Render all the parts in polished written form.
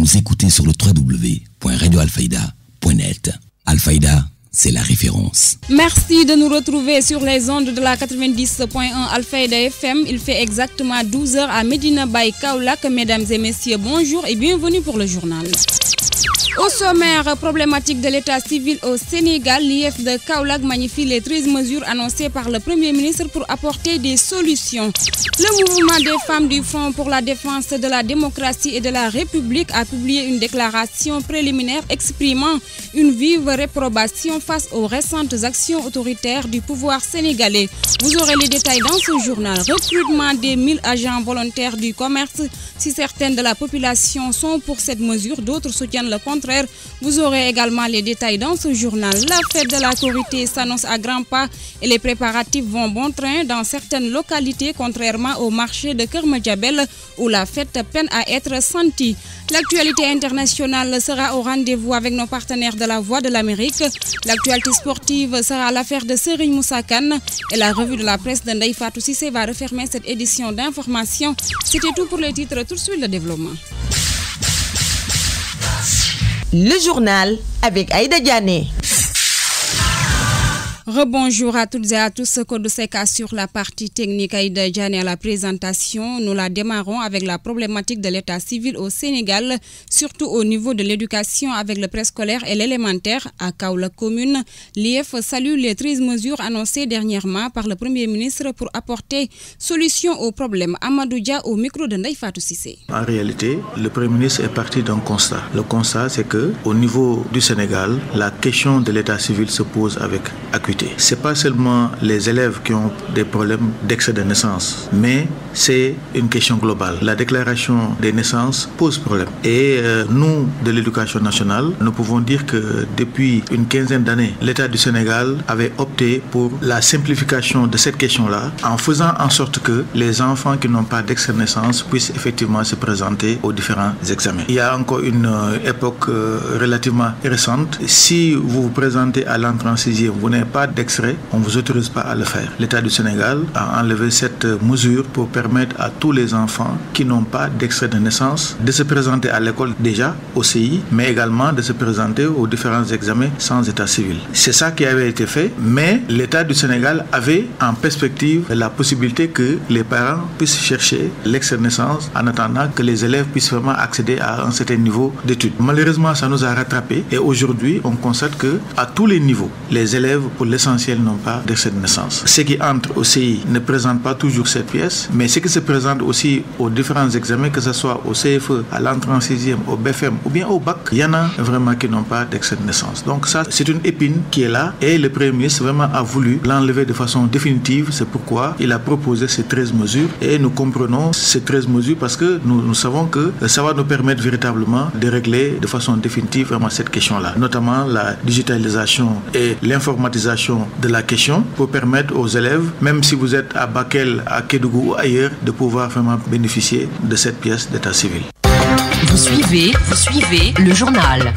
nous écouter sur le www.radioalfayda.net. Alfayda, c'est la référence. Merci de nous retrouver sur les ondes de la 90.1 Alfayda FM. Il fait exactement 12h à Medina Baye Kaolack. Mesdames et messieurs, bonjour et bienvenue pour le journal. Au sommaire, problématique de l'état civil au Sénégal, l'IF de Kaolack magnifie les 13 mesures annoncées par le Premier ministre pour apporter des solutions. Le mouvement des femmes du Front pour la défense de la démocratie et de la République a publié une déclaration préliminaire exprimant une vive réprobation face aux récentes actions autoritaires du pouvoir sénégalais. Vous aurez les détails dans ce journal. Recrutement des 1000 agents volontaires du commerce. Si certaines de la population sont pour cette mesure, d'autres soutiennent le contraire. Vous aurez également les détails dans ce journal. La fête de la Korité s'annonce à grands pas et les préparatifs vont bon train dans certaines localités, contrairement au marché de Kermadjabel où la fête peine à être sentie. L'actualité internationale sera au rendez-vous avec nos partenaires de la Voix de l'Amérique. L'actualité sportive sera l'affaire de Serigne Moussa Kane et la revue de la presse de Ndeye Fatou Cissé va refermer cette édition d'information. C'était tout pour les titres, tout de suite le développement. Le journal avec Aïda Diané. Rebonjour à toutes et à tous, Code Seka sur la partie technique, Aïda Diané à la présentation. Nous la démarrons avec la problématique de l'état civil au Sénégal, surtout au niveau de l'éducation avec le préscolaire et l'élémentaire à Kaolack commune. L'IF salue les 13 mesures annoncées dernièrement par le Premier ministre pour apporter solution aux problèmes. Amadou Dia au micro de Ndeye Fatou Cissé. En réalité, le Premier ministre est parti d'un constat. Le constat, c'est que au niveau du Sénégal, la question de l'état civil se pose avec acuité. Ce n'est pas seulement les élèves qui ont des problèmes d'excès de naissance, mais c'est une question globale. La déclaration des naissances pose problème. Et nous, de l'éducation nationale, nous pouvons dire que depuis une quinzaine d'années, l'État du Sénégal avait opté pour la simplification de cette question-là en faisant en sorte que les enfants qui n'ont pas d'excès de naissance puissent effectivement se présenter aux différents examens. Il y a encore une époque relativement récente. Si vous vous présentez à l'entrée en sixième, vous n'avez pas d'extrait, on ne vous autorise pas à le faire. L'État du Sénégal a enlevé cette mesure pour permettre à tous les enfants qui n'ont pas d'extrait de naissance de se présenter à l'école déjà, au CI, mais également de se présenter aux différents examens sans état civil. C'est ça qui avait été fait, mais l'État du Sénégal avait en perspective la possibilité que les parents puissent chercher l'extrait de naissance en attendant que les élèves puissent vraiment accéder à un certain niveau d'études. Malheureusement, ça nous a rattrapés et aujourd'hui, on constate que à tous les niveaux, les élèves, pour l'essentiel, n'ont pas d'extrait de naissance. Ceux qui entrent au CI ne présentent pas toujours cette pièce, mais ceux qui se présentent aussi aux différents examens, que ce soit au CFE, à l'entrée en sixième, au BFM ou bien au bac, il y en a vraiment qui n'ont pas d'extrait de naissance. Donc ça, c'est une épine qui est là et le Premier ministre vraiment a voulu l'enlever de façon définitive. C'est pourquoi il a proposé ces 13 mesures et nous comprenons ces 13 mesures parce que nous savons que ça va nous permettre véritablement de régler de façon définitive vraiment cette question-là, notamment la digitalisation et l'informatisation de la question pour permettre aux élèves, même si vous êtes à Bakel, à Kédougou ou ailleurs, de pouvoir vraiment bénéficier de cette pièce d'état civil. Vous suivez le journal.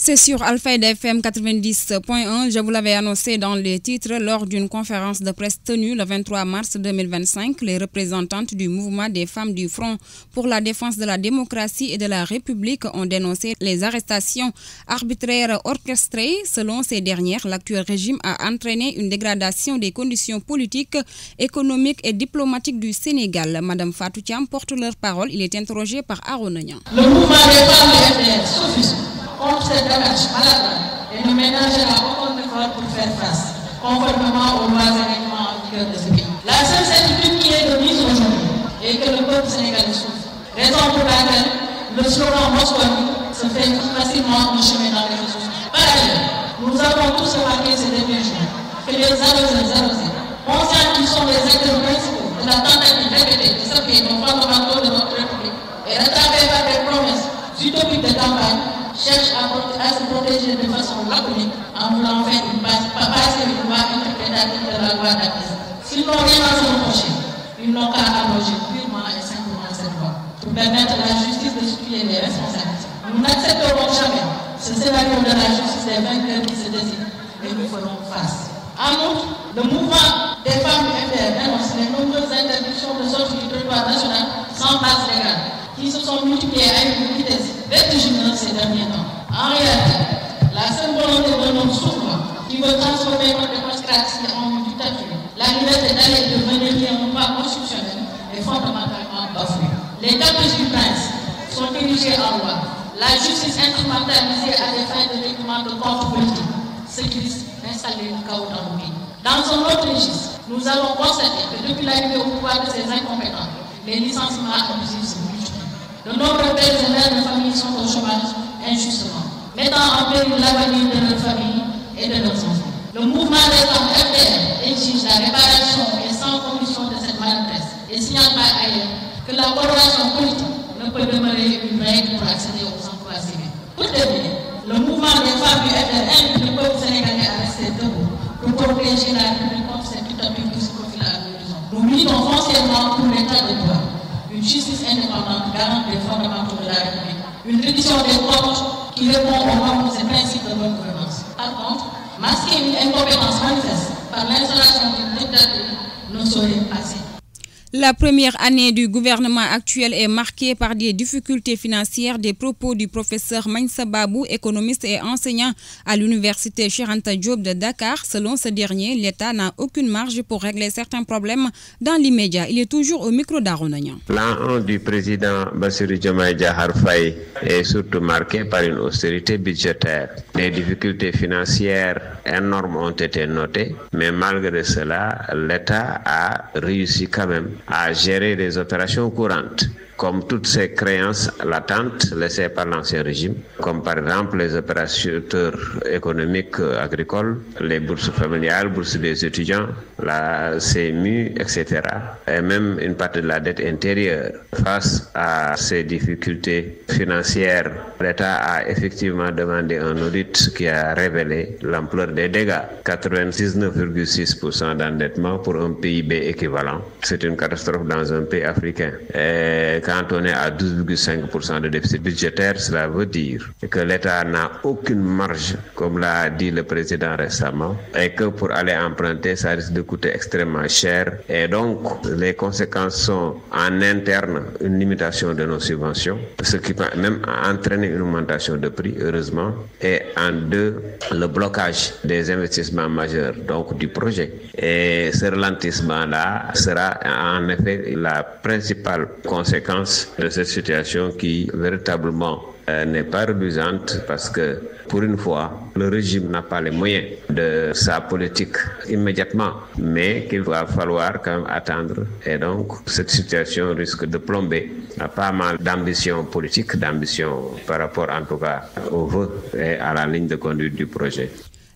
C'est sur Alfayda FM 90.1. Je vous l'avais annoncé dans les titres lors d'une conférence de presse tenue le 23 mars 2025. Les représentantes du mouvement des femmes du Front pour la défense de la démocratie et de la République ont dénoncé les arrestations arbitraires orchestrées. Selon ces dernières, l'actuel régime a entraîné une dégradation des conditions politiques, économiques et diplomatiques du Sénégal. Madame Fatou Thiam porte leur parole. Il est interrogé par Aaron Niang. Le mouvement des femmes du FDR s'offusque contre cette démarche maladroite et ne ménagera aucun effort pour faire face, conformément aux lois et règlements en vigueur de ce pays. La seule certitude qui est de mise aujourd'hui est que le peuple sénégalais souffre. Raison pour laquelle le slogan Mosconi se fait facilement un chemin dans les réseaux sociaux. Par ailleurs, nous avons tous remarqué ces derniers jours que les arrosés, conscients qu'ils sont les acteurs principaux de la tentative répétée de saper nos fondamentaux de notre République et rattrapés par des promesses utopiques de campagne, cherchent à se protéger de façon laconique en voulant faire passer une loi interprétative de la loi d'Aquise. S'ils n'ont rien à se reprocher, ils n'ont qu'à abroger purement et simplement cette loi pour permettre à la justice de situer les responsabilités. Nous n'accepterons jamais ce scénario de la justice des vainqueurs qui se décident et nous ferons face. En outre, le mouvement des femmes du FDR dénonce les nombreuses interdictions de sortie du territoire national sans base légale qui se sont multipliées à une vitesse vertigineuse ces derniers temps. En réalité, la seule volonté de notre souverain qui veut transformer notre démocratie en une dictature, la liberté d'aller et de venir qui est un droit constitutionnel est fondamentalement bafouée. Les caprices du prince sont dirigés en loi. La justice instrumentalisée à des fins de règlement de comptes politiques, ce qui risque d'installer le chaos dans le pays. Dans un autre registre, nous avons constaté que depuis l'arrivée au pouvoir de ces incompétents, les licenciements abusifs se multiplient. De nombreux pères et mères de famille sont au chômage injustement, mettant en péril l'avenir de leurs familles et de leurs enfants. Le mouvement des femmes FDR exige la réparation et sans condition de cette maladresse et signale par ailleurs que la coloration politique ne peut demeurer une règle pour accéder aux emplois civils. Pour terminer, le mouvement des femmes du FDR invite le peuple sénégalais à rester debout pour protéger la République contre cette dictature qui se profile à l'horizon. Nous militons foncièrement pour l'état de droit, une justice indépendante garante des fondamentaux de la République, une reddition des comptes qui répond aux normes de ces principes de bonne gouvernance. Par contre, masquer une incompétence manifeste par l'installation d'une dictature ne saurait passer. La première année du gouvernement actuel est marquée par des difficultés financières. Des propos du professeur Maïssa Babou, économiste et enseignant à l'université Cheikh Anta Diop de Dakar. Selon ce dernier, l'État n'a aucune marge pour régler certains problèmes dans l'immédiat. Il est toujours au micro d'Aronagnan. L'an 1 du président Bassirou Diomaye Diakhar Faye est surtout marqué par une austérité budgétaire. Des difficultés financières énormes ont été notées, mais malgré cela, l'État a réussi quand même à gérer les opérations courantes, comme toutes ces créances latentes laissées par l'ancien régime, comme par exemple les opérateurs économiques agricoles, les bourses familiales, bourses des étudiants, la CMU, etc. Et même une partie de la dette intérieure. Face à ces difficultés financières, l'État a effectivement demandé un audit qui a révélé l'ampleur des dégâts. 99,6% d'endettement pour un PIB équivalent. C'est une catastrophe dans un pays africain. Et quand on est à 12,5% de déficit budgétaire, cela veut dire que l'État n'a aucune marge, comme l'a dit le président récemment, et que pour aller emprunter, ça risque de coûter extrêmement cher. Et donc, les conséquences sont en interne une limitation de nos subventions, ce qui peut même entraîner une augmentation de prix, heureusement, et en deux, le blocage des investissements majeurs, donc du projet. Et ce ralentissement-là sera en effet la principale conséquence de cette situation qui véritablement n'est pas reluisante parce que pour une fois, le régime n'a pas les moyens de sa politique immédiatement, mais qu'il va falloir quand même attendre. Et donc, cette situation risque de plomber pas mal d'ambition politique, d'ambition par rapport en tout cas aux vœux et à la ligne de conduite du projet.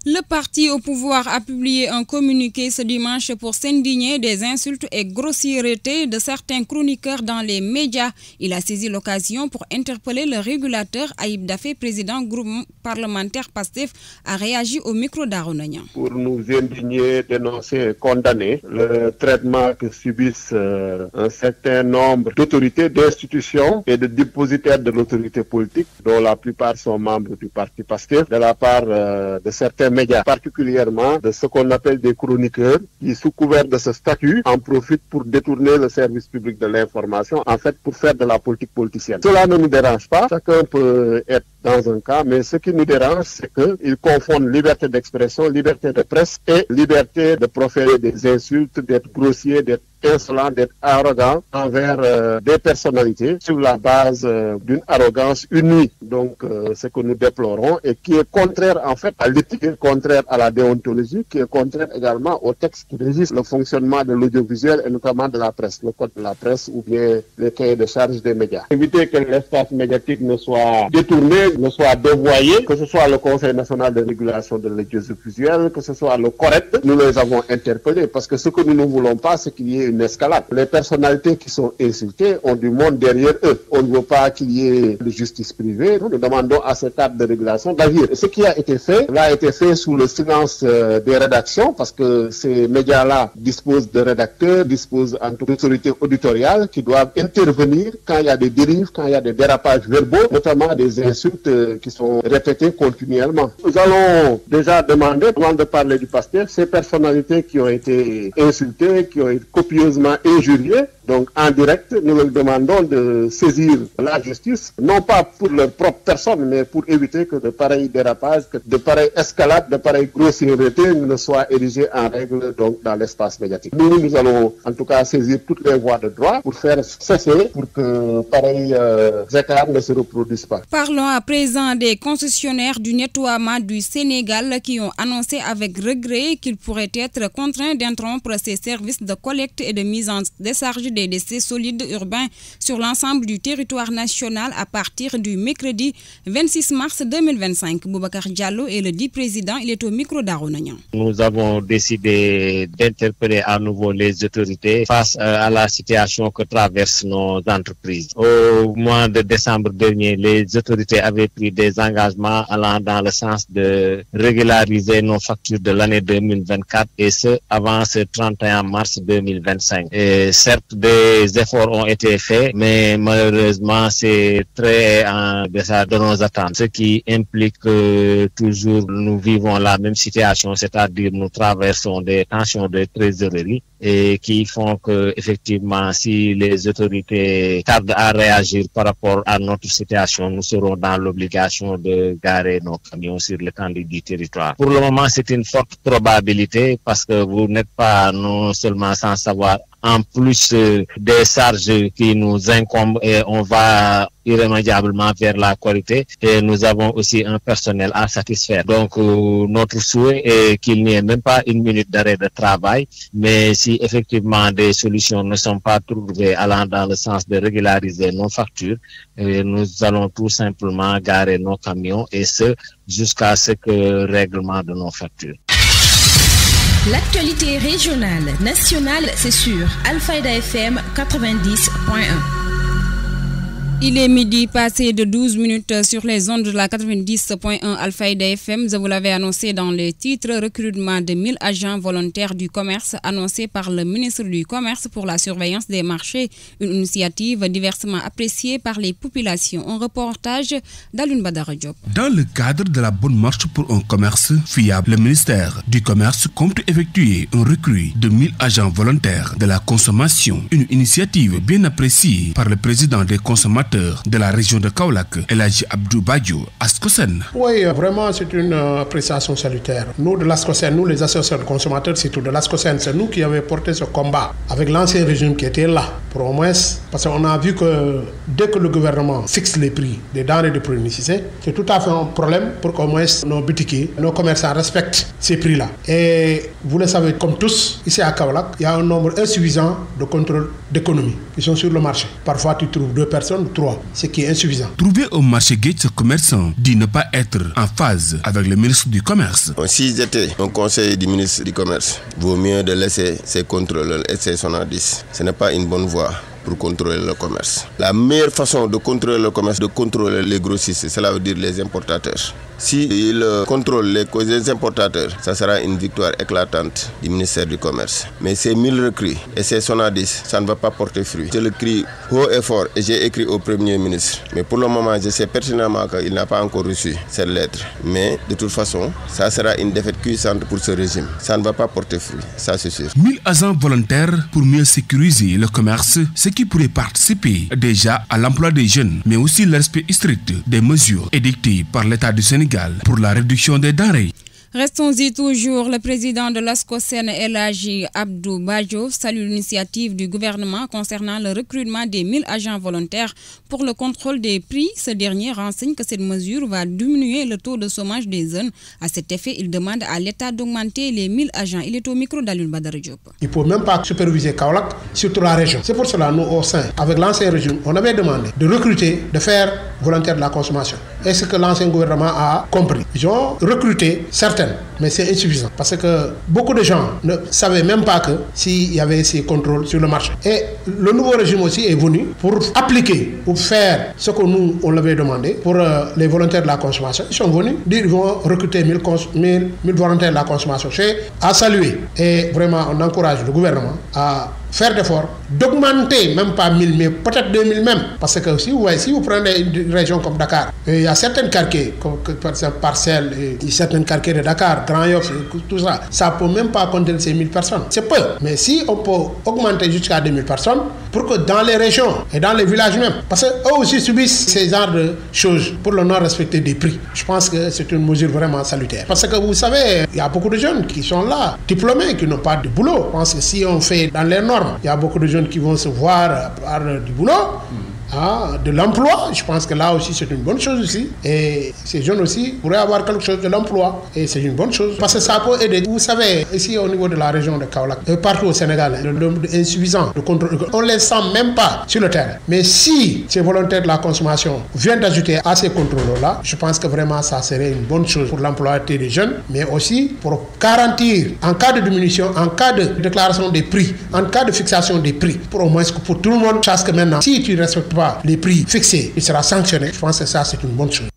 Le parti au pouvoir a publié un communiqué ce dimanche pour s'indigner des insultes et grossièretés de certains chroniqueurs dans les médias. Il a saisi l'occasion pour interpeller le régulateur. Ayib Daffé, président groupe parlementaire PASTEF, a réagi au micro d'Aronagnan. Pour nous indigner, dénoncer et condamner le traitement que subissent un certain nombre d'autorités, d'institutions et de dépositaires de l'autorité politique, dont la plupart sont membres du parti PASTEF, de la part de certains médias, particulièrement de ce qu'on appelle des chroniqueurs, qui sous couvert de ce statut en profitent pour détourner le service public de l'information, en fait pour faire de la politique politicienne. Cela ne nous dérange pas, chacun peut être dans un cas, mais ce qui nous dérange, c'est qu'ils confondent liberté d'expression, liberté de presse et liberté de proférer des insultes, d'être grossier, d'être insolent, d'être arrogant envers des personnalités sur la base d'une arrogance unie. Donc, ce que nous déplorons et qui est contraire en fait à l'éthique, contraire à la déontologie, qui est contraire également au texte qui régissent le fonctionnement de l'audiovisuel et notamment de la presse, le code de la presse ou bien les cahiers de charges des médias. Éviter que l'espace médiatique ne soit détourné, ne soit dévoyé, que ce soit le Conseil national de régulation de l'audiovisuel, que ce soit le CORED, nous les avons interpellés parce que ce que nous ne voulons pas, c'est qu'il y ait une escalade. Les personnalités qui sont insultées ont du monde derrière eux. On ne veut pas qu'il y ait de justice privée. Nous demandons à cet acte de régulation d'agir. Ce qui a été fait, là a été fait sous le silence des rédactions parce que ces médias-là disposent de rédacteurs, disposent en tout d'autorités auditoriales qui doivent intervenir quand il y a des dérives, quand il y a des dérapages verbaux, notamment des insultes qui sont répétées continuellement. Nous allons déjà demander, avant de parler du PASTEF, ces personnalités qui ont été insultées, qui ont été copieusement injuriées, Donc en direct, nous leur demandons de saisir la justice, non pas pour leur propre personne, mais pour éviter que de pareils dérapages, que de pareilles escalades, de pareilles grossièretés ne soient érigées en règle donc dans l'espace médiatique. Nous allons en tout cas saisir toutes les voies de droit pour faire cesser, pour que pareils écarts ne se reproduisent pas. Parlons à présent des concessionnaires du nettoiement du Sénégal qui ont annoncé avec regret qu'ils pourraient être contraints d'interrompre ces services de collecte et de mise en décharge des déchets solides urbains sur l'ensemble du territoire national à partir du mercredi 26 mars 2025. Boubacar Diallo est le dit président, il est au micro d'Aronagnan. Nous avons décidé d'interpeller à nouveau les autorités face à la situation que traversent nos entreprises. Au mois de décembre dernier, les autorités avaient pris des engagements allant dans le sens de régulariser nos factures de l'année 2024 et ce avant ce 31 mars 2025. Et certes, des efforts ont été faits, mais malheureusement, c'est très en deçà de nos attentes, ce qui implique que toujours nous vivons la même situation, c'est-à-dire nous traversons des tensions de trésorerie et qui font que effectivement, si les autorités tardent à réagir par rapport à notre situation, nous serons dans l'obligation de garer nos camions sur l'étendue du territoire. Pour le moment, c'est une forte probabilité parce que vous n'êtes pas non seulement sans savoir, en plus des charges qui nous incombent et on va irrémédiablement vers la qualité et nous avons aussi un personnel à satisfaire. Donc notre souhait est qu'il n'y ait même pas une minute d'arrêt de travail, mais si effectivement des solutions ne sont pas trouvées allant dans le sens de régulariser nos factures, nous allons tout simplement garer nos camions et ce jusqu'à ce que règlement de nos factures. L'actualité régionale, nationale, c'est sur Alfayda FM 90.1. Il est midi passé de 12 minutes sur les ondes de la 90.1 Alfayda FM. Je vous l'avais annoncé dans le titre, recrutement de 1000 agents volontaires du commerce annoncé par le ministre du Commerce pour la surveillance des marchés. Une initiative diversement appréciée par les populations. Un reportage d'Alun Badara Diop. Dans le cadre de la bonne marche pour un commerce fiable, le ministère du Commerce compte effectuer un recrutement de 1000 agents volontaires de la consommation. Une initiative bien appréciée par le président des consommateurs de la région de Kaolack, Elhaji Abdou Badjo, Ascosen. Oui, vraiment, c'est une appréciation salutaire. Nous, de l'Ascosen, nous, les associations de consommateurs, surtout de l'Ascosen, c'est nous qui avons porté ce combat avec l'ancien régime qui était là, pour au moins, parce qu'on a vu que dès que le gouvernement fixe les prix des denrées de première nécessité, c'est tout à fait un problème pour qu'au moins nos boutiquiers, nos commerçants respectent ces prix-là. Et vous le savez, comme tous, ici à Kaolack, il y a un nombre insuffisant de contrôles d'économie qui sont sur le marché. Parfois, tu trouves 2 personnes, 3, ce qui est insuffisant. Trouver au marché gate ce commerçant dit ne pas être en phase avec le ministre du Commerce. Si j'étais un conseiller du ministre du Commerce, vaut mieux de laisser ces contrôleurs et ces sonadis. Ce n'est pas une bonne voie pour contrôler le commerce. La meilleure façon de contrôler le commerce, de contrôler les grossistes, cela veut dire les importateurs. S'ils contrôlent les importateurs, ça sera une victoire éclatante du ministère du Commerce. Mais ces 1000 recrues et ces sonadis, ça ne va pas porter fruit. Je le crie haut et fort et j'ai écrit au Premier ministre. Mais pour le moment, je sais pertinemment qu'il n'a pas encore reçu cette lettre. Mais de toute façon, ça sera une défaite cuisante pour ce régime. Ça ne va pas porter fruit, ça c'est sûr. 1000 agents volontaires pour mieux sécuriser le commerce, ce qui pourrait participer déjà à l'emploi des jeunes, mais aussi le respect strict des mesures édictées par l'État du Sénégal pour la réduction des denrées. Restons-y toujours. Le président de l'Ascosen, Elhaji Abdou Badjo, salue l'initiative du gouvernement concernant le recrutement des 1000 agents volontaires pour le contrôle des prix. Ce dernier renseigne que cette mesure va diminuer le taux de chômage des jeunes. À cet effet, il demande à l'État d'augmenter les 1000 agents. Il est au micro d'Alun Badara Diop. Il ne faut même pas superviser Kaolack, surtout la région. C'est pour cela, nous, au sein, avec l'ancien régime, on avait demandé de recruter, de faire volontaire de la consommation. Et ce que l'ancien gouvernement a compris. Ils ont recruté certains, mais c'est insuffisant. Parce que beaucoup de gens ne savaient même pas que s'il y avait ces contrôles sur le marché. Et le nouveau régime aussi est venu pour appliquer, pour faire ce que nous, on l'avait demandé pour les volontaires de la consommation. Ils sont venus dire qu'ils vont recruter 1000 volontaires de la consommation. C'est à saluer. Et vraiment, on encourage le gouvernement à faire d'efforts, d'augmenter, même pas 1000, mais peut-être 2000 même. Parce que si vous prenez une région comme Dakar, il y a certains quartiers, comme par exemple Parcelles, et certains quartiers de Dakar, Grand Yoff, tout ça, ça ne peut même pas contenir ces 1000 personnes. C'est peu. Mais si on peut augmenter jusqu'à 2000 personnes, pour que dans les régions et dans les villages même, parce qu'eux aussi subissent ces genres de choses pour le non-respect des prix. Je pense que c'est une mesure vraiment salutaire. Parce que vous savez, il y a beaucoup de jeunes qui sont là, diplômés, qui n'ont pas de boulot. Je pense que si on fait dans les normes, il y a beaucoup de jeunes qui vont se voir par du boulot. De l'emploi, je pense que là aussi c'est une bonne chose aussi. Et ces jeunes aussi pourraient avoir quelque chose de l'emploi. Et c'est une bonne chose parce que ça peut aider. Vous savez, ici au niveau de la région de Kaolack, et partout au Sénégal, le nombre insuffisant de contrôle, on ne les sent même pas sur le terrain. Mais si ces volontaires de la consommation viennent d'ajouter à ces contrôles-là, je pense que vraiment ça serait une bonne chose pour l'employabilité des jeunes, mais aussi pour garantir, en cas de diminution, en cas de déclaration des prix, en cas de fixation des prix, pour au moins que pour tout le monde sache que maintenant, si tu ne respectes pas les prix fixés, il sera sanctionné. Je pense que ça, c'est une bonne chose.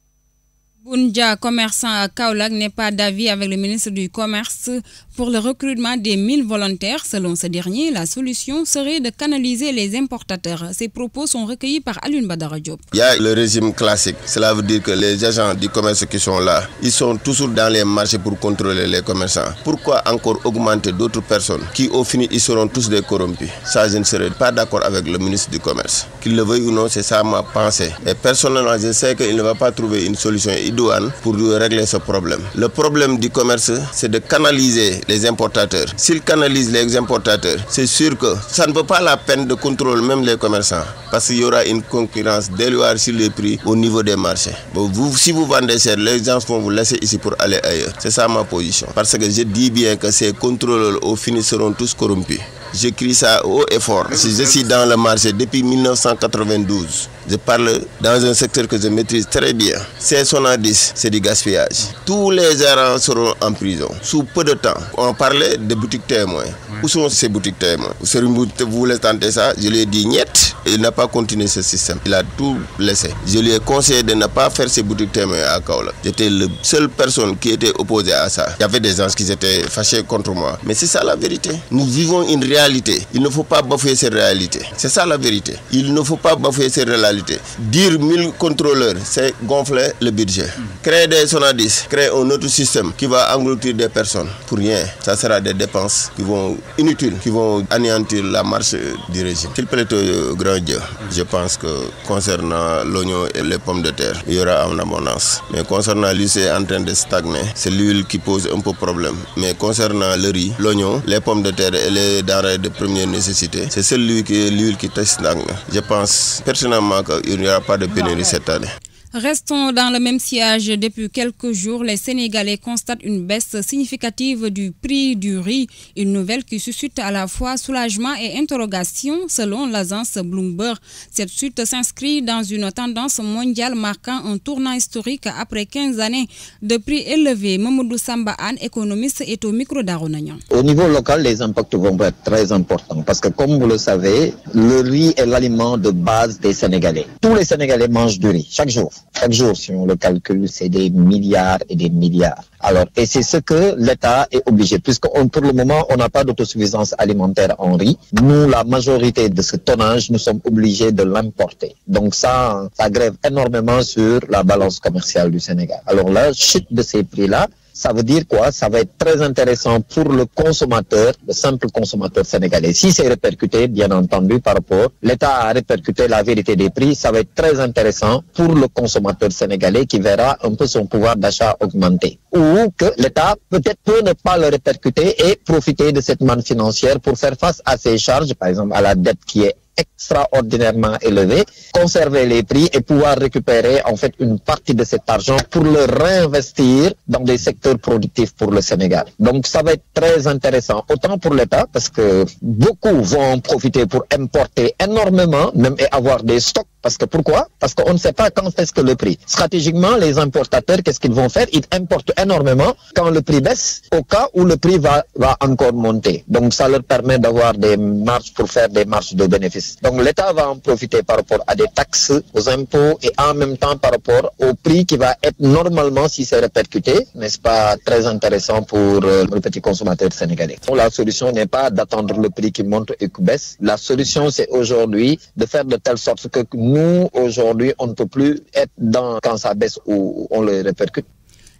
Boundia, commerçant à Kaolack, n'est pas d'avis avec le ministre du Commerce pour le recrutement des 1000 volontaires. Selon ce dernier, la solution serait de canaliser les importateurs. Ces propos sont recueillis par Alioune Badara Diop. Il y a le régime classique. Cela veut dire que les agents du commerce qui sont là, ils sont toujours dans les marchés pour contrôler les commerçants. Pourquoi encore augmenter d'autres personnes qui, au final, ils seront tous des corrompus? Ça, je ne serais pas d'accord avec le ministre du Commerce. Qu'il le veuille ou non, c'est ça ma pensée. Et personnellement, je sais qu'il ne va pas trouver une solution idoine pour régler ce problème. Le problème du commerce, c'est de canaliser les importateurs. S'ils canalisent les importateurs, c'est sûr que ça ne vaut pas la peine de contrôler même les commerçants parce qu'il y aura une concurrence déloyale sur les prix au niveau des marchés. Bon, si vous vendez cher, les gens vont vous laisser ici pour aller ailleurs. C'est ça ma position. Parce que je dis bien que ces contrôleurs au final seront tous corrompus. Je crie ça haut et fort. Si je suis dans le marché depuis 1992, je parle dans un secteur que je maîtrise très bien. C'est Sonadis, c'est du gaspillage. Tous les gérants seront en prison. Sous peu de temps, on parlait de boutiques témoins. Où sont ces boutiques témoins? Vous voulez tenter ça? Je lui ai dit niet. Il n'a pas continué ce système. Il a tout laissé. Je lui ai conseillé de ne pas faire ces boutiques témoins à Kaolack. J'étais la seule personne qui était opposée à ça. Il y avait des gens qui étaient fâchés contre moi. Mais c'est ça la vérité. Nous vivons une réalité. Il ne faut pas bafouer ces réalités. C'est ça la vérité. Il ne faut pas bafouer ces réalités. Dire 1000 contrôleurs, c'est gonfler le budget. Créer des Sonadis, créer un autre système qui va engloutir des personnes. Pour rien. Ça sera des dépenses qui vont inutiles, qui vont anéantir la marche du régime. Qu'il plaît au grand Dieu. Je pense que concernant l'oignon et les pommes de terre, il y aura en abondance. Mais concernant l'huile, c'est en train de stagner. C'est l'huile qui pose un peu problème. Mais concernant le riz, l'oignon, les pommes de terre et les denrées de première nécessité, c'est l'huile qui stagne. Je pense personnellement qu'il n'y aura pas de pénurie cette année. Restons dans le même sillage. Depuis quelques jours, les Sénégalais constatent une baisse significative du prix du riz. Une nouvelle qui suscite à la fois soulagement et interrogation selon l'agence Bloomberg. Cette chute s'inscrit dans une tendance mondiale marquant un tournant historique après 15 années de prix élevés. Mamoudou Samba Anne, économiste, est au micro d'Aronagnan. Au niveau local, les impacts vont être très importants parce que comme vous le savez, le riz est l'aliment de base des Sénégalais. Tous les Sénégalais mangent du riz chaque jour. Chaque jour, si on le calcule, c'est des milliards et des milliards. Alors, et c'est ce que l'État est obligé, puisque pour le moment, on n'a pas d'autosuffisance alimentaire en riz. Nous, la majorité de ce tonnage, nous sommes obligés de l'importer. Donc ça grève énormément sur la balance commerciale du Sénégal. Alors la chute de ces prix-là, ça veut dire quoi? Ça va être très intéressant pour le consommateur, le simple consommateur sénégalais. Si c'est répercuté, bien entendu, par rapport, l'État a répercuté la vérité des prix, ça va être très intéressant pour le consommateur sénégalais qui verra un peu son pouvoir d'achat augmenter. Ou que l'État peut-être peut ne pas le répercuter et profiter de cette manne financière pour faire face à ses charges, par exemple à la dette qui est extraordinairement élevé, conserver les prix et pouvoir récupérer en fait une partie de cet argent pour le réinvestir dans des secteurs productifs pour le Sénégal. Donc ça va être très intéressant, autant pour l'État parce que beaucoup vont en profiter pour importer énormément, même et avoir des stocks Parce que pourquoi? Parce qu'on ne sait pas quand est-ce que le prix. Stratégiquement, les importateurs, qu'est-ce qu'ils vont faire? Ils importent énormément quand le prix baisse, au cas où le prix va encore monter. Donc ça leur permet d'avoir des marges pour faire des marges de bénéfices. Donc l'État va en profiter par rapport à des taxes, aux impôts et en même temps par rapport au prix qui va être normalement, si c'est répercuté, n'est-ce pas, très intéressant pour le petit consommateur sénégalais. Donc, la solution n'est pas d'attendre le prix qui monte et qui baisse. La solution, c'est aujourd'hui de faire de telle sorte que nous, aujourd'hui, on ne peut plus être dans quand ça baisse ou on le répercute.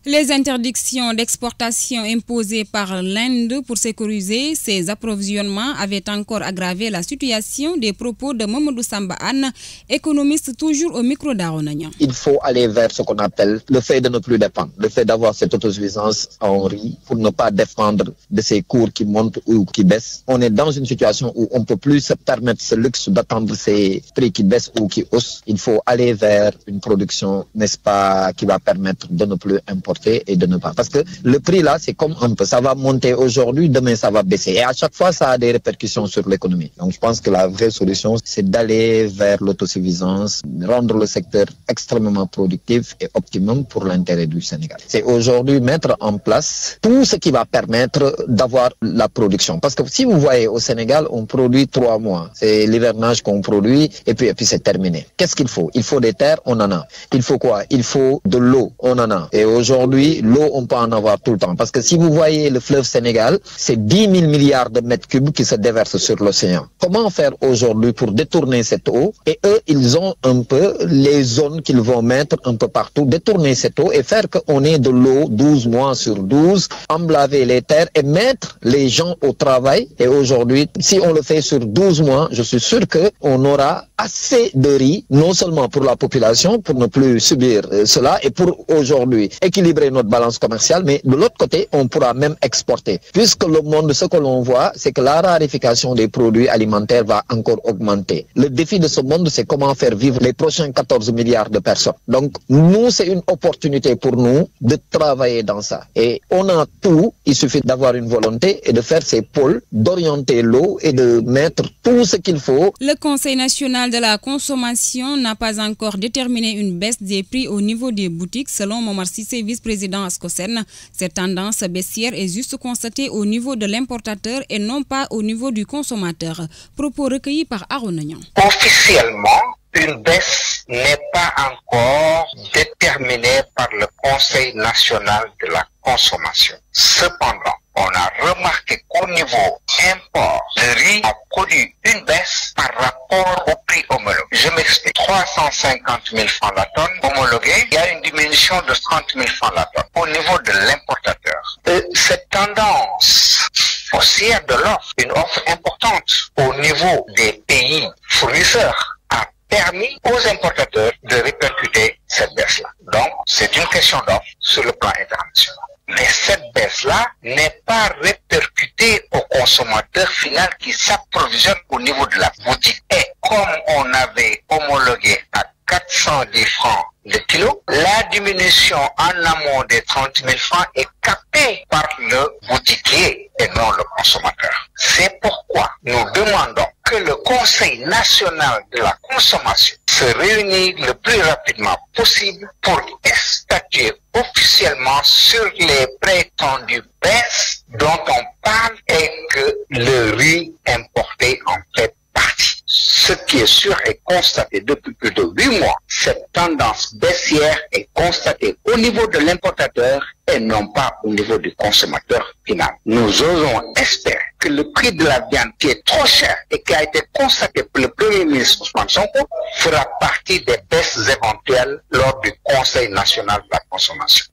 Les interdictions d'exportation imposées par l'Inde pour sécuriser ses approvisionnements avaient encore aggravé la situation des propos de Mamadou Samba Anne, économiste toujours au micro d'Aronagnan. Il faut aller vers ce qu'on appelle le fait de ne plus dépendre, le fait d'avoir cette autosuffisance en riz pour ne pas dépendre de ces cours qui montent ou qui baissent. On est dans une situation où on ne peut plus se permettre ce luxe d'attendre ces prix qui baissent ou qui haussent. Il faut aller vers une production, n'est-ce pas, qui va permettre de ne plus importer et de ne pas. Parce que le prix là, c'est comme un peu, ça va monter aujourd'hui, demain ça va baisser. Et à chaque fois, ça a des répercussions sur l'économie. Donc je pense que la vraie solution, c'est d'aller vers l'autosuffisance, rendre le secteur extrêmement productif et optimum pour l'intérêt du Sénégal. C'est aujourd'hui mettre en place tout ce qui va permettre d'avoir la production. Parce que si vous voyez au Sénégal, on produit 3 mois. C'est l'hivernage qu'on produit et puis c'est terminé. Qu'est-ce qu'il faut? Il faut des terres, on en a. Il faut quoi? Il faut de l'eau, on en a. Et aujourd'hui, l'eau, on peut en avoir tout le temps. Parce que si vous voyez le fleuve Sénégal, c'est 10 000 milliards de mètres cubes qui se déversent sur l'océan. Comment faire aujourd'hui pour détourner cette eau? Et eux, ils ont un peu les zones qu'ils vont mettre un peu partout, détourner cette eau et faire qu'on ait de l'eau 12 mois sur 12, emblaver les terres et mettre les gens au travail. Et aujourd'hui, si on le fait sur 12 mois, je suis sûr qu'on aura assez de riz, non seulement pour la population, pour ne plus subir cela, et pour aujourd'hui équilibrer notre balance commerciale, mais de l'autre côté, on pourra même exporter. Puisque le monde, ce que l'on voit, c'est que la raréfaction des produits alimentaires va encore augmenter. Le défi de ce monde, c'est comment faire vivre les prochains 14 milliards de personnes. Donc, nous, c'est une opportunité pour nous de travailler dans ça. Et on a tout, il suffit d'avoir une volonté et de faire ces pôles, d'orienter l'eau et de mettre tout ce qu'il faut. Le Conseil national de la consommation n'a pas encore déterminé une baisse des prix au niveau des boutiques, selon Momar Cissé, vice-président Ascosen. Cette tendance baissière est juste constatée au niveau de l'importateur et non pas au niveau du consommateur. Propos recueillis par Aronagnan. Officiellement, une baisse n'est pas encore déterminée par le Conseil national de la consommation. Cependant, on a remarqué qu'au niveau import, le riz a connu une baisse par rapport au prix homologué. Je m'explique, 350 000 francs la tonne homologuée, il y a une diminution de 30 000 francs la tonne au niveau de l'importateur. Cette tendance haussière de l'offre, une offre importante au niveau des pays fournisseurs, a permis aux importateurs de répercuter cette baisse-là. Donc, c'est une question d'offre sur le plan international. Mais cette baisse-là n'est pas répercutée au consommateur final qui s'approvisionne au niveau de la boutique. Et comme on avait homologué à 410 francs le kilo, la diminution en amont des 30 000 francs est captée par le boutiquier et non le consommateur. C'est pourquoi nous demandons que le Conseil national de la consommation se réunisse le plus rapidement possible pour statuer officiellement sur les prétendues baisses dont on parle et que le riz importé en fait partie. Ce qui est sûr et constaté depuis plus de 8 mois, cette tendance baissière est constatée au niveau de l'importateur et non pas au niveau du consommateur final. Nous osons espérer que le prix de la viande qui est trop cher et qui a été constaté par le Premier ministre Ousmane Sonko fera partie des baisses éventuelles lors du Conseil national de la consommation.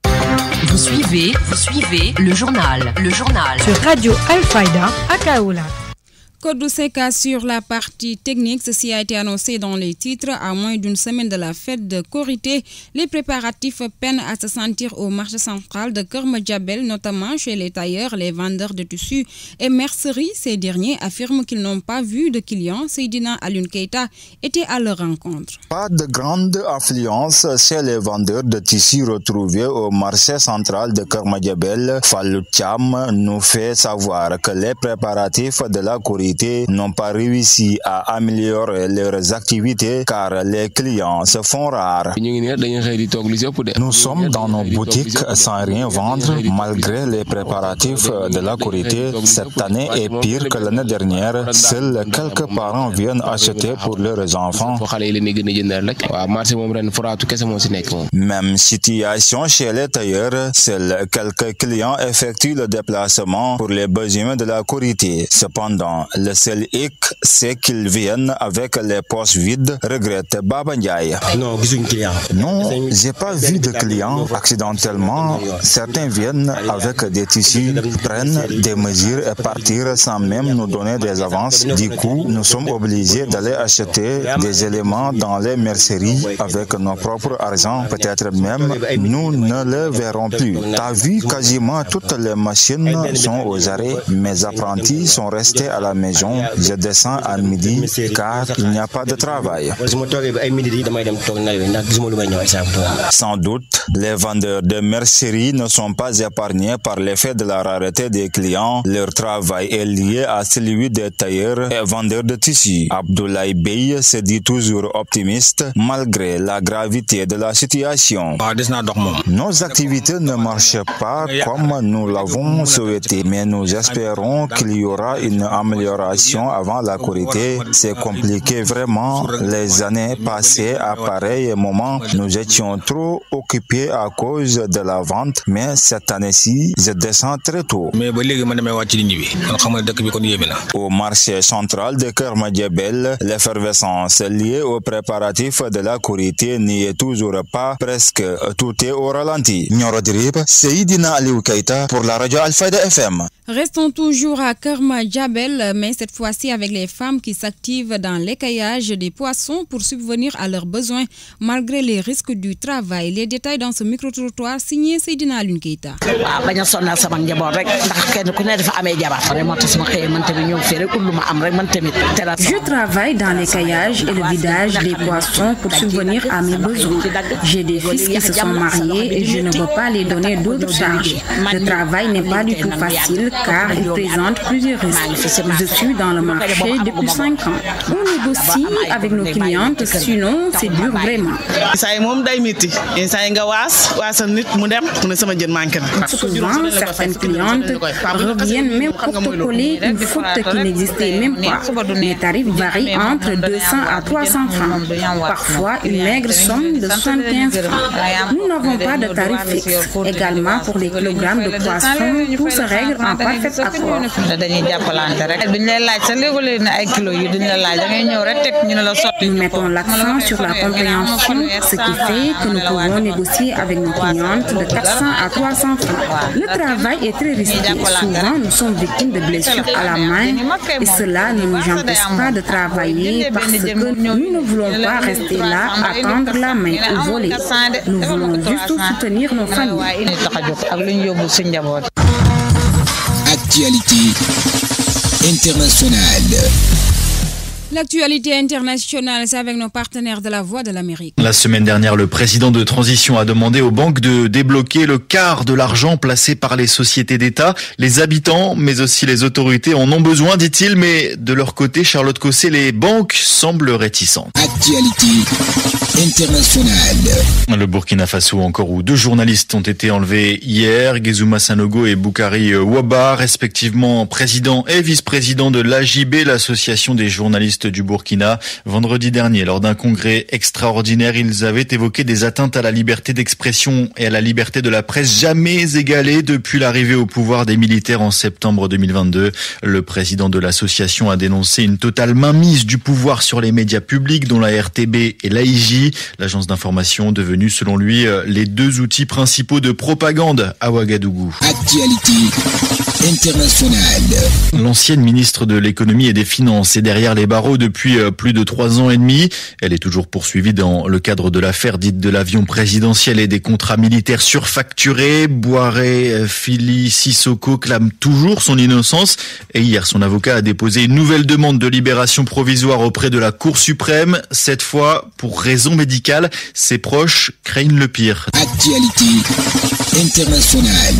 Vous suivez le journal. Sur Radio Al-Fayda à Kaoula. Kodou Seka sur la partie technique, ceci a été annoncé dans les titres. À moins d'une semaine de la fête de Korité, les préparatifs peinent à se sentir au marché central de Keur Madiabel, notamment chez les tailleurs, les vendeurs de tissus et merceries. Ces derniers affirment qu'ils n'ont pas vu de clients. Seydina Alioune Keita était à leur rencontre. Pas de grande affluence chez les vendeurs de tissus retrouvés au marché central de Keur Madiabel. Fallou Thiam nous fait savoir que les préparatifs de la Korité autorités n'ont pas réussi à améliorer leurs activités car les clients se font rares. Nous sommes dans nos boutiques sans rien vendre malgré les préparatifs de la Korité. Cette année est pire que l'année dernière. Seuls quelques parents viennent acheter pour leurs enfants. Même situation chez les tailleurs. Seuls quelques clients effectuent le déplacement pour les besoins de la Korité. Cependant, le seul hic, c'est qu'ils viennent avec les poches vides, regrette Baba Ndiaye. Non, j'ai pas vu de clients. Accidentellement, certains viennent avec des tissus, prennent des mesures et partir sans même nous donner des avances. Du coup, nous sommes obligés d'aller acheter des éléments dans les merceries avec nos propres argent. Peut-être même, nous ne le verrons plus. T'as vu, quasiment toutes les machines sont aux arrêts. Mes apprentis sont restés à la maison. Je descends à midi car il n'y a pas de travail. Sans doute, les vendeurs de mercerie ne sont pas épargnés par l'effet de la rareté des clients. Leur travail est lié à celui des tailleurs et vendeurs de tissus. Abdoulaye Bey se dit toujours optimiste malgré la gravité de la situation. Nos activités ne marchent pas comme nous l'avons souhaité, mais nous espérons qu'il y aura une amélioration avant la Korité. C'est compliqué vraiment. Les années passées à pareil moment, nous étions trop occupés à cause de la vente, mais cette année-ci, je descends très tôt. Au marché central de Keur Madiabel, l'effervescence liée aux préparatifs de la Korité n'y est toujours pas. Presque tout est au ralenti. Nyorodrib, Seydina Aliou Keita pour la radio Alfayda FM. Restons toujours à Keur Madiabel, mais cette fois-ci avec les femmes qui s'activent dans l'écaillage des poissons pour subvenir à leurs besoins malgré les risques du travail. Les détails dans ce micro-trottoir signé Seydina Aliou Keita. Je travaille dans l'écaillage et le vidage des poissons pour subvenir à mes besoins. J'ai des fils qui se sont mariés et je ne peux pas les donner d'autres charges. Le travail n'est pas du tout facile car il présente plusieurs risques. Je suis dans le marché depuis 5 ans. On négocie avec nos clientes, sinon c'est dur vraiment. Souvent, certaines clientes reviennent même pour te coller une faute qui n'existait même pas. Les tarifs varient entre 200 à 300 francs. Parfois, une maigre somme de 75 francs. Nous n'avons pas de tarif fixe. Également, pour les kilogrammes de poissons, tout se règle en parfait accord. Nous mettons l'accent sur la compréhension, ce qui fait que nous pouvons négocier avec nos clientes de 400 à 300 francs. Le travail est très risqué. Souvent, nous sommes victimes de blessures à la main et cela ne nous empêche pas de travailler parce que nous ne voulons pas rester là à tendre la main ou voler. Nous voulons juste soutenir nos familles. Actualité internationale. L'actualité internationale, c'est avec nos partenaires de la Voix de l'Amérique. La semaine dernière, le président de transition a demandé aux banques de débloquer le quart de l'argent placé par les sociétés d'État. Les habitants, mais aussi les autorités en ont besoin, dit-il, mais de leur côté, Charlotte Cosset, les banques semblent réticentes. Actualité internationale. Le Burkina Faso encore où 2 journalistes ont été enlevés hier, Guézouma Sanogo et Boukari Ouaba, respectivement président et vice-président de l'AJB, l'association des journalistes du Burkina. Vendredi dernier, lors d'un congrès extraordinaire, ils avaient évoqué des atteintes à la liberté d'expression et à la liberté de la presse jamais égalées depuis l'arrivée au pouvoir des militaires en septembre 2022. Le président de l'association a dénoncé une totale mainmise du pouvoir sur les médias publics, dont la RTB et l'AIJ, l'agence d'information devenue selon lui les 2 outils principaux de propagande à Ouagadougou. Actualité internationale. L'ancienne ministre de l'économie et des finances est derrière les barreaux chaos depuis plus de 3 ans et demi. Elle est toujours poursuivie dans le cadre de l'affaire dite de l'avion présidentiel et des contrats militaires surfacturés. Bouaré Fili Sissoko clame toujours son innocence et hier son avocat a déposé une nouvelle demande de libération provisoire auprès de la Cour suprême. Cette fois, pour raison médicale, ses proches craignent le pire. Actualité internationale.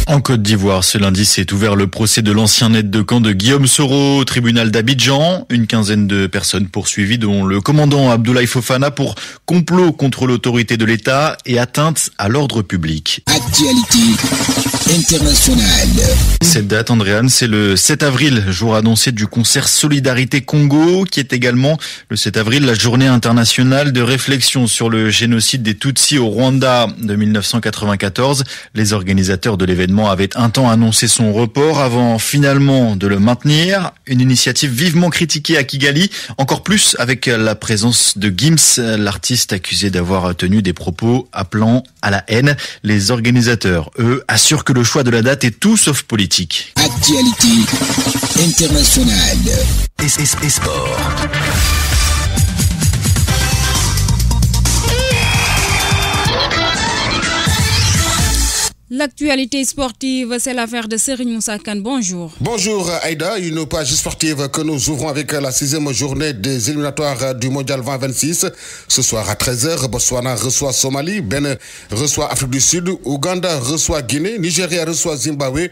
En Côte d'Ivoire, ce lundi s'est ouvert le procès de l'ancien aide de camp de Guillaume Soro au tribunal d'Abidjan. Une quinzaine de personnes poursuivies, dont le commandant Abdoulaye Fofana pour complot contre l'autorité de l'État et atteinte à l'ordre public. Actualité internationale. Cette date, Andréane, c'est le 7 avril, jour annoncé du concert Solidarité Congo, qui est également le 7 avril, la journée internationale de réflexion sur le génocide des Tutsis au Rwanda de 1994. Les organisateurs de l'événement avaient un temps annoncé son report avant finalement de le maintenir. Une initiative vivement critiquée à Kigali, encore plus avec la présence de Gims, l'artiste accusé d'avoir tenu des propos appelant à la haine. Les organisateurs, eux, assurent que le choix de la date est tout sauf politique. Actualité internationale. Et sport. L'actualité sportive, c'est l'affaire de Serigne Moussa Kane. Bonjour. Bonjour Aïda, une page sportive que nous ouvrons avec la 6e journée des éliminatoires du Mondial 2026. Ce soir à 13h, Botswana reçoit Somalie, Bénin reçoit Afrique du Sud, Ouganda reçoit Guinée, Nigeria reçoit Zimbabwe,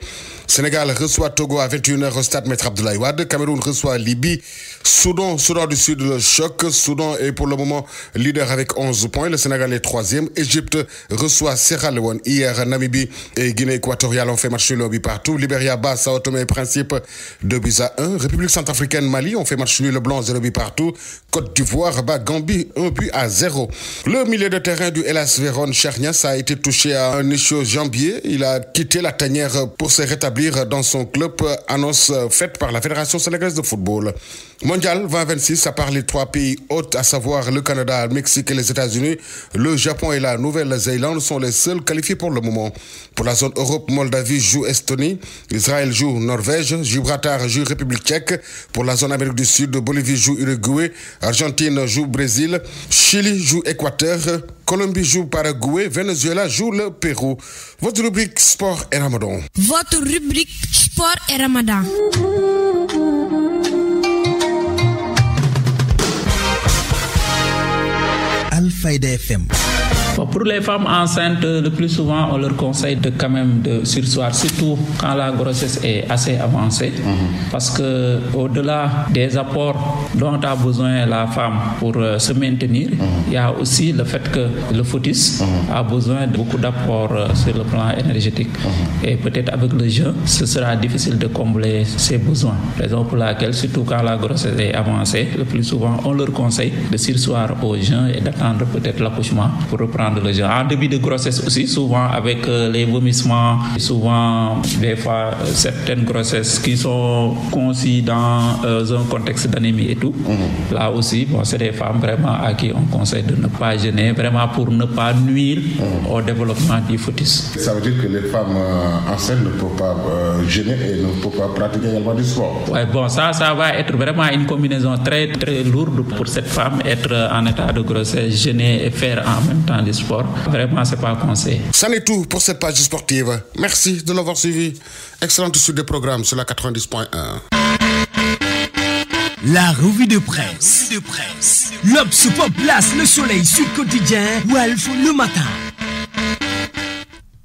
Sénégal reçoit Togo à 21h au stade Maître Abdoulaye Wade, Cameroun reçoit Libye, Soudan du Sud le choc, Soudan est pour le moment leader avec 11 points, le Sénégal est 3e, Égypte reçoit Sierra Leone, hier Namibie et Guinée équatoriale ont fait match nul 1 but partout. Libéria bat Sao Tomé et Principe 2-1. République centrafricaine Mali ont fait match nul blanc 0 but partout. Côte d'Ivoire bat Gambie 1-0. Le milieu de terrain du Hellas Vérone, Chernias, a été touché à un ischio-jambier. Il a quitté la tanière pour se rétablir dans son club, annonce faite par la Fédération sénégalaise de football. Mondial 2026, à part les 3 pays hôtes, à savoir le Canada, le Mexique et les États-Unis, le Japon et la Nouvelle-Zélande sont les seuls qualifiés pour le moment. Pour la zone Europe, Moldavie joue Estonie, Israël joue Norvège, Gibraltar joue République tchèque. Pour la zone Amérique du Sud, Bolivie joue Uruguay, Argentine joue Brésil, Chili joue Équateur, Colombie joue Paraguay, Venezuela joue le Pérou. Votre rubrique Sport et Ramadan. Votre rubrique Sport et Ramadan. Alfayda FM. Bon, pour les femmes enceintes, le plus souvent, on leur conseille de quand même de surseoir, surtout quand la grossesse est assez avancée, parce que au-delà des apports dont a besoin la femme pour se maintenir, il y a aussi le fait que le fœtus a besoin de beaucoup d'apports sur le plan énergétique. Et peut-être avec le jeûne, ce sera difficile de combler ses besoins. Raison pour laquelle, surtout quand la grossesse est avancée, le plus souvent, on leur conseille de surseoir au jeûne et d'attendre peut-être l'accouchement pour reprendre le jeûne. En début de grossesse aussi, souvent avec les vomissements, souvent des fois certaines grossesses qui sont conçues dans un contexte d'anémie et tout. Là aussi, bon, c'est des femmes vraiment à qui on conseille de ne pas jeûner, vraiment pour ne pas nuire au développement du fœtus. Ça veut dire que les femmes enceintes ne peuvent pas jeûner et ne peuvent pas pratiquer également du sport. Ouais, bon, ça va être vraiment une combinaison très très lourde pour cette femme, être en état de grossesse, jeûner et faire en même temps du sport. Vraiment, c'est pas conseillé. Ça n'est tout pour cette page sportive. Merci de l'avoir suivi. Excellente suite des programmes sur la 90.1. La revue de presse. L'Obs Pop place le soleil sur quotidien, Walf le matin.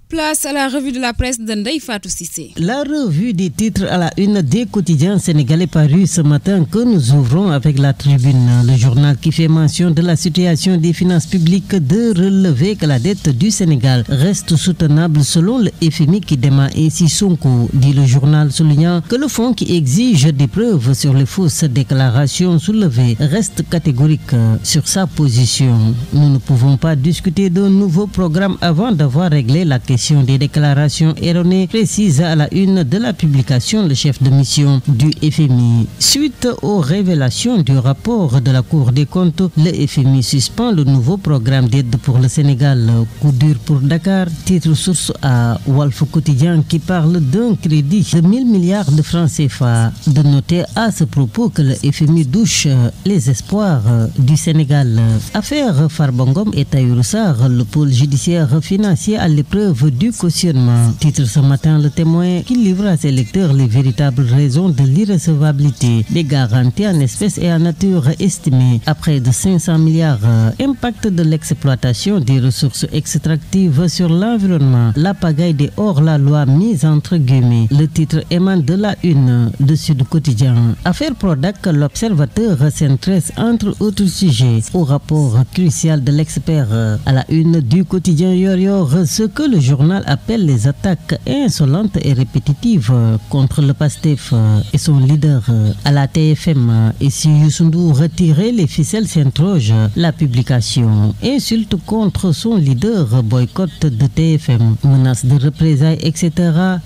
Place à la revue de la presse de Ndeye Fatou Cissé. La revue des titres à la une des quotidiens sénégalais paru ce matin que nous ouvrons avec la Tribune. Le journal qui fait mention de la situation des finances publiques de relever que la dette du Sénégal reste soutenable selon le FMI qui dément ainsi son coût, dit le journal, soulignant que le fonds qui exige des preuves sur les fausses déclarations soulevées reste catégorique sur sa position. Nous ne pouvons pas discuter d'un nouveau programme avant d'avoir réglé la question suppression des déclarations erronées, précise à la une de la publication le chef de mission du FMI. Suite aux révélations du rapport de la Cour des comptes, le FMI suspend le nouveau programme d'aide pour le Sénégal. Coup dur pour Dakar, titre source à Walf Quotidien qui parle d'un crédit de 1000 milliards de francs CFA. De noter à ce propos que le FMI douche les espoirs du Sénégal. Affaire Farbangom et Taïroussar, le pôle judiciaire financier à l'épreuve du cautionnement. Titre ce matin le Témoin qui livre à ses lecteurs les véritables raisons de l'irrecevabilité des garanties en espèces et en nature estimées à près de 500 milliards. Impact de l'exploitation des ressources extractives sur l'environnement. La pagaille des hors-la-loi mise entre guillemets. Le titre émane de la une de Sud Quotidien. Affaire Prodac, l'observateur s'intéresse entre autres sujets au rapport crucial de l'expert. À la une du quotidien Yor, ce que le journal appelle les attaques insolentes et répétitives contre le PASTEF et son leader. À la TFM, et si Youssou Ndour retirait les ficelles, s'interroge la publication. Insulte contre son leader, boycott de TFM, menace de représailles, etc.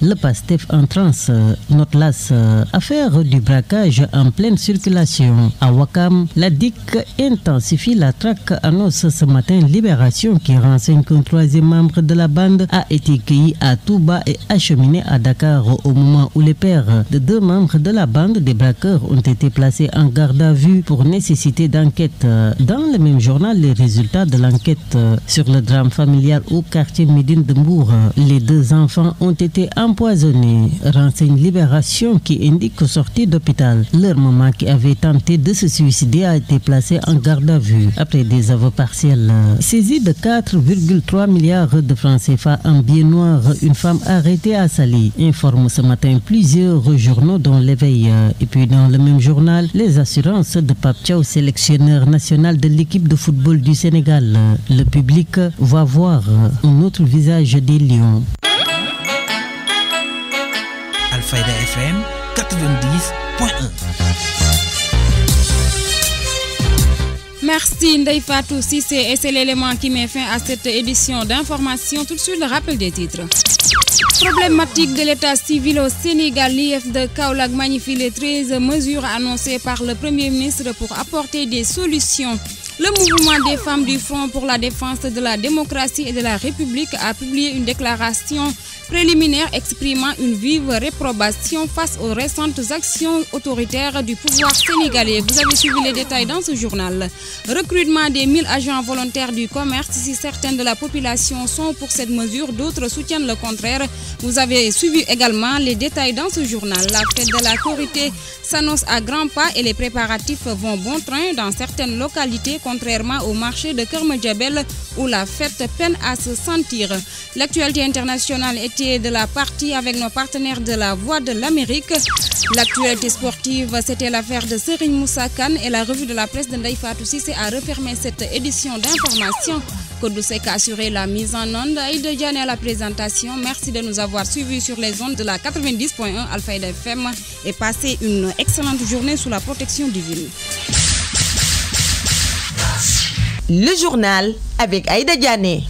Le PASTEF en transe. Note las, affaire du braquage en pleine circulation. À Wakam, la DIC intensifie la traque, annonce ce matin Libération qui renseigne qu'un troisième membre de la bande a été cueilli à Touba et acheminé à Dakar au moment où les pères de 2 membres de la bande des braqueurs ont été placés en garde à vue pour nécessité d'enquête. Dans le même journal, les résultats de l'enquête sur le drame familial au quartier Médine de Mbour. Les 2 enfants ont été empoisonnés. Renseigne Libération qui indique qu'au sorti d'hôpital, leur maman qui avait tenté de se suicider a été placée en garde à vue après des aveux partiels. Saisie de 4,3 milliards de francs CFA en billets noirs, une femme arrêtée à Saly. Informe ce matin plusieurs journaux dont l'Éveil. Et puis dans le même journal, les assurances de Pape Thiaw, sélectionneur national de l'équipe de football du Sénégal. Le public va voir un autre visage des Lions. Alfayda FM 90.1. Merci Ndeye Fatou Cissé et c'est l'élément qui met fin à cette édition d'information. Tout de suite le rappel des titres. Problématique de l'état civil au Sénégal, l'IF de Kaolack magnifie les 13 mesures annoncées par le Premier ministre pour apporter des solutions. Le mouvement des femmes du Front pour la défense de la démocratie et de la République a publié une déclaration préliminaire exprimant une vive réprobation face aux récentes actions autoritaires du pouvoir sénégalais. Vous avez suivi les détails dans ce journal. Recrutement des 1000 agents volontaires du commerce. Si certaines de la population sont pour cette mesure, d'autres soutiennent le contraire. Vous avez suivi également les détails dans ce journal. La fête de la Korité s'annonce à grands pas et les préparatifs vont bon train dans certaines localités, contrairement au marché de Kermedjabel où la fête peine à se sentir. L'actualité internationale était de la partie avec nos partenaires de la Voix de l'Amérique. L'actualité sportive, c'était l'affaire de Serigne Moussa Kane et la revue de la presse de Ndeye Fatou Cissé a refermé cette édition d'information. Kodou Seck a assuré la mise en onde, Aïda Diané à la présentation. Merci de nous avoir suivis sur les ondes de la 90.1 Alfayda FM et passez une excellente journée sous la protection divine. Le journal avec Aïda Diané.